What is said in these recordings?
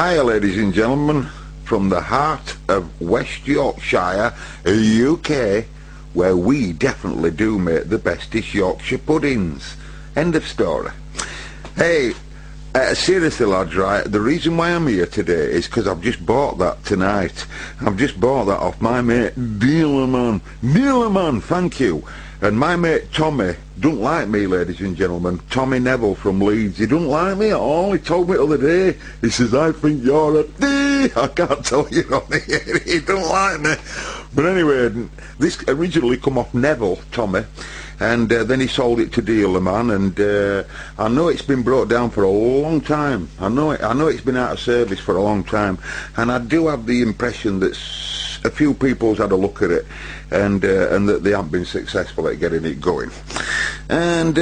Hi ladies and gentlemen, from the heart of West Yorkshire, UK, where we definitely do make the bestest Yorkshire puddings. End of story. Hey, seriously lads, right, the reason why I'm here today is because I've just bought that tonight. I've just bought that off my mate Dealerman, thank you. And my mate Tommy don't like me, ladies and gentlemen. Tommy Neville from Leeds. He don't like me at all. He told me the other day. He says, I think you're a D. I can't tell you on here. He don't like me. But anyway, this originally come off Neville, Tommy. And then he sold it to Dealerman, and I know it's been brought down for a long time. I know it's been out of service for a long time, and I do have the impression that a few people's had a look at it, and that they haven't been successful at getting it going. And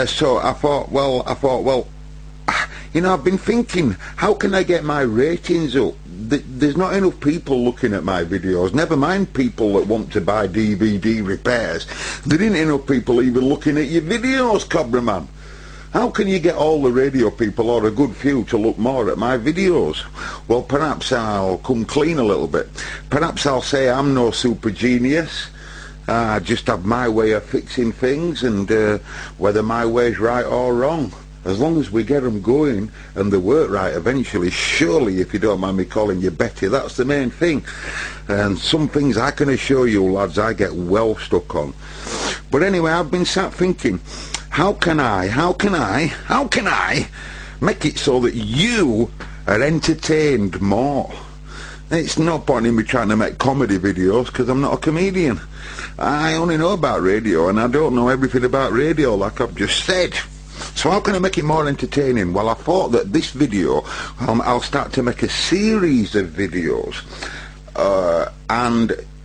so I thought, well, you know, I've been thinking, how can I get my ratings up? There's not enough people looking at my videos, never mind people that want to buy DVD repairs. There ain't enough people even looking at your videos, Cobra Man. How can you get all the radio people, or a good few, to look more at my videos? Well, perhaps I'll come clean a little bit. Perhaps I'll say I'm no super genius. I just have my way of fixing things, and whether my way's right or wrong, as long as we get them going and they work right eventually, surely, if you don't mind me calling you Betty, that's the main thing. And some things I can assure you, lads, I get well stuck on. But anyway, I've been sat thinking, how can I make it so that you are entertained more? It's no point in me trying to make comedy videos, because I'm not a comedian. I only know about radio, and I don't know everything about radio, like I've just said. So how can I make it more entertaining? Well, I thought that this video, I'll start to make a series of videos,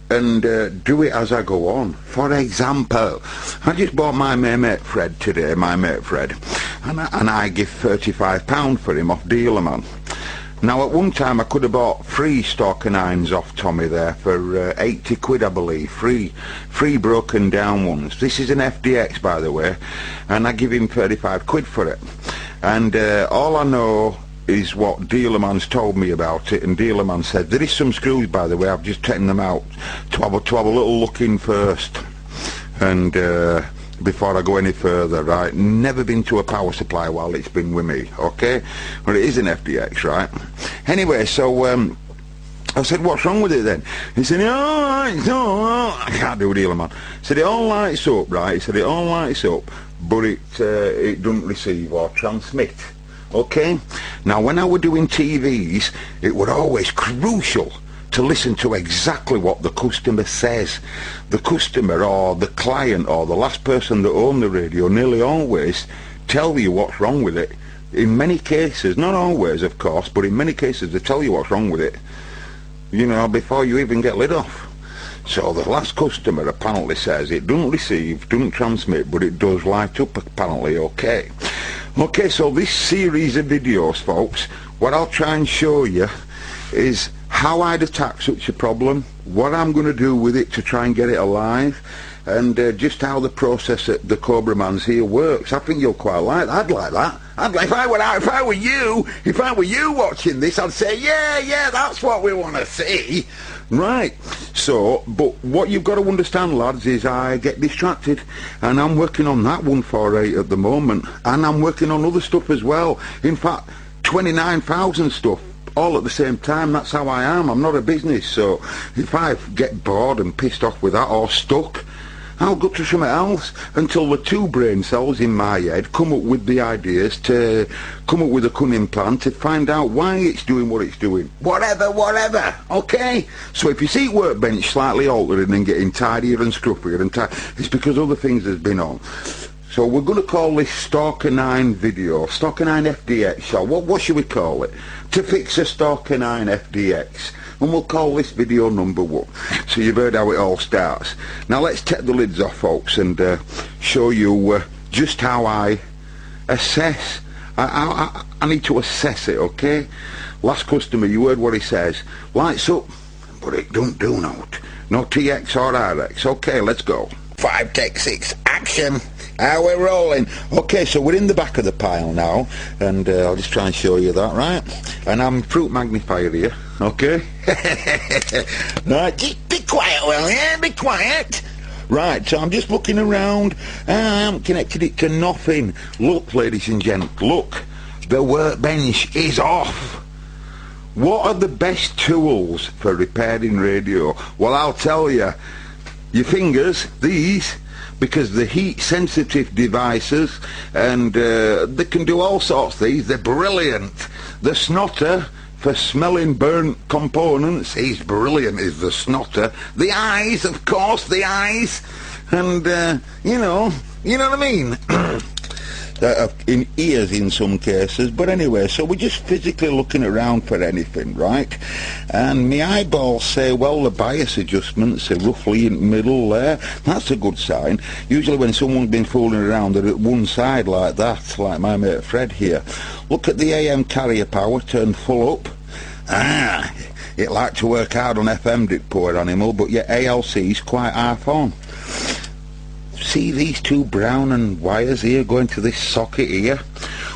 and do it as I go on. For example, I just bought my mate Fred today, and I give £35 for him off Dealerman. Now, at one time I could have bought 3 Stalker 9s off Tommy there for 80 quid, I believe. Three broken down ones. This is an FDX, by the way, and I give him 35 quid for it. And all I know is what Dealerman's told me about it, and Dealerman said there is some screws, by the way. I've just taken them out to have a little look in first, and before I go any further, right? Never been to a power supply while it's been with me, okay? But it is an FDX, right? Anyway, so I said, what's wrong with it then? He said, it's all right. I can't do a dealer, man. He said, it all lights up, right? He said, it all lights up, but it doesn't receive or transmit, okay? Now, when I were doing TVs, it were always crucial to listen to exactly what the customer says. The customer or the client or the last person that owned the radio nearly always tell you what's wrong with it. In many cases, not always of course, but in many cases they tell you what's wrong with it, you know, before you even get lit off. So the last customer apparently says it doesn't receive, doesn't transmit, but it does light up apparently, okay. Okay, so this series of videos, folks, what I'll try and show you is how I'd attack such a problem, what I'm going to do with it to try and get it alive, and just how the process at the Cobra Man's here works. I think you'll quite like that. I'd like that. If I were you watching this, I'd say, yeah, that's what we want to see. Right. So, but what you've got to understand, lads, is I get distracted, and I'm working on that 148 at the moment, and I'm working on other stuff as well. In fact, 29,000 stuff all at the same time. That's how I am. I'm not a business, so if I get bored and pissed off with that or stuck, I'll go to something else until the 2 brain cells in my head come up with the ideas to come up with a cunning plan to find out why it's doing what it's doing. Whatever, okay? So if you see workbench slightly altering and getting tidier and scruffier and it's because other things has been on. So we're going to call this Stalker 9 video, Stalker 9 FDX, so what should we call it? To fix a Stalker 9 FDX. And we'll call this video number 1. So you've heard how it all starts. Now let's take the lids off, folks, and show you just how I assess. I need to assess it, okay? Last customer, you heard what he says. Lights up, but it don't do no TX or RX. Okay, let's go. 5 take 6, action. We're rolling. Okay, so we're in the back of the pile now, and I'll just try and show you that, right? And I'm fruit magnifier here, okay? Right, just be quiet, Will, yeah? Be quiet. Right, so I'm just looking around, and I haven't connected it to nothing. Look, ladies and gents, look. The workbench is off. What are the best tools for repairing radio? Well, I'll tell you. Your fingers, these, because they're heat-sensitive devices, and they can do all sorts of things. They're brilliant. The snotter, for smelling burnt components, he's brilliant, is the snotter. The eyes, of course, the eyes. And, you know what I mean? In ears in some cases, but anyway, so we're just physically looking around for anything, right? And my eyeballs say, well, the bias adjustments are roughly in the middle there. That's a good sign. Usually when someone's been fooling around, they're at one side like that, like my mate Fred here. Look at the AM carrier power, turn full up. It liked to work hard on FM, did poor animal, but yet ALC's quite half on. See these two brown and wires here going to this socket here?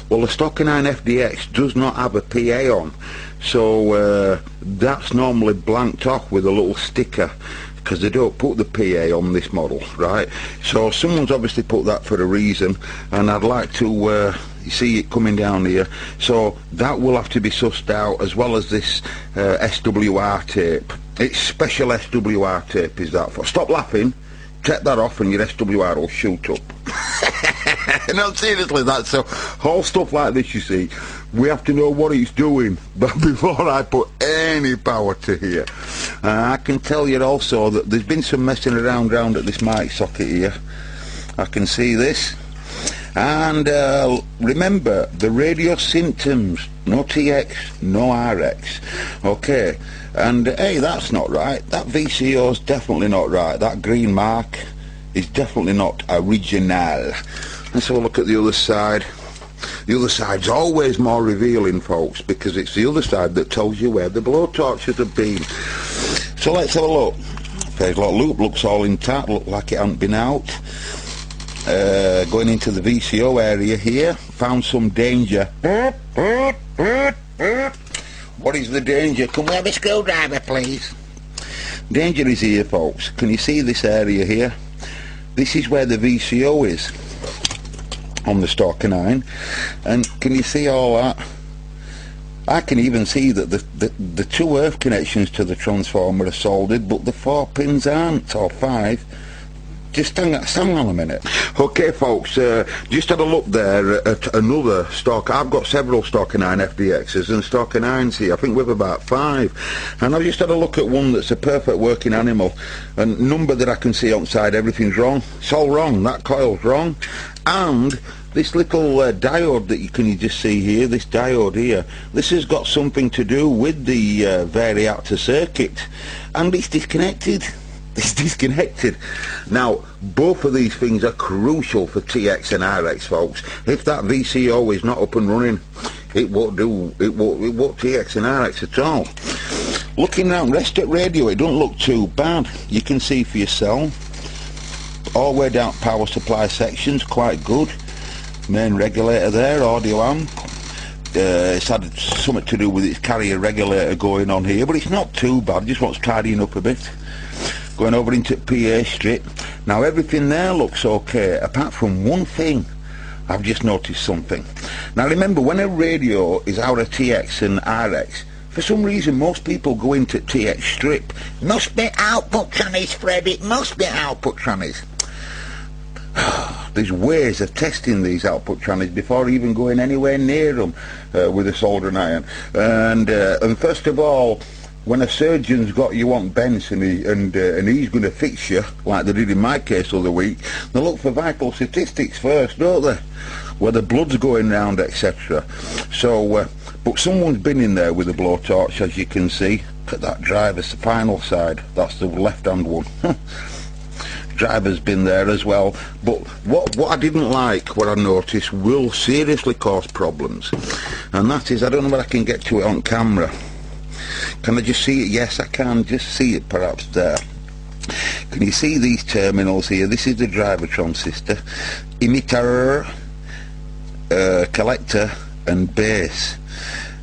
Well, the Stocker 9 FDX does not have a PA on, so that's normally blanked off with a little sticker, because they don't put the PA on this model, right? So someone's obviously put that for a reason, and I'd like to see it coming down here, so that will have to be sussed out, as well as this SWR tape. It's special SWR tape is that for. Stop laughing. Take that off and your SWR will shoot up. No, seriously, that's so. All stuff like this, you see, we have to know what it's doing but before I put any power to here. I can tell you also that there's been some messing around at this mic socket here. I can see this. And remember, the radio symptoms, no TX, no RX. Okay, and hey, that's not right. That VCO's definitely not right. That green mark is definitely not original. Let's have a look at the other side. The other side's always more revealing, folks, because it's the other side that tells you where the blowtorches have been. So let's have a look. Phase lock loop looks all intact, look like it hasn't been out. Going into the VCO area here, found some danger. What is the danger? Can we have a screwdriver, please? Danger is here, folks. Can you see this area here? This is where the VCO is on the Stocker 9, and can you see all that? I can even see that the two earth connections to the transformer are soldered, but the 4 pins aren't, or 5. Just hang on a minute. Okay, folks, just had a look there at another stock. I've got several Stocker 9 FDXs and Stocker 9s here. I think we've about 5. And I've just had a look at one that's a perfect working animal. And number that I can see outside, everything's wrong. It's all wrong. That coil's wrong. And this little diode that you can just see here, this diode here, this has got something to do with the variactor circuit. And it's disconnected. It's disconnected. Now, both of these things are crucial for TX and RX, folks. If that VCO is not up and running, it won't TX and RX at all. Looking around, rest at radio, it don't look too bad. You can see for yourself. All the way down power supply sections, quite good. Main regulator there, audio amp. It's had something to do with its carrier regulator going on here, but it's not too bad. Just wants tidying up a bit. Going over into PA strip. Now everything there looks okay, apart from one thing. I've just noticed something. Now remember, when a radio is out of TX and RX, for some reason most people go into TX strip. Must be output trannies, Fred, it must be output trannies. There's ways of testing these output trannies before even going anywhere near them with a soldering iron. And first of all, when a surgeon's got you on bench and he's going to fix you, like they did in my case the other week, they look for vital statistics first, don't they? Where the blood's going round, etc. So, but someone's been in there with a blowtorch, as you can see. Look at that driver's final side. That's the left-hand one. Driver's been there as well. But what I didn't like, what I noticed, will seriously cause problems. And that is, I don't know if I can get to it on camera. Can I just see it? Yes, I can just see it perhaps there. Can you see these terminals here? This is the driver transistor, emitter, collector and base.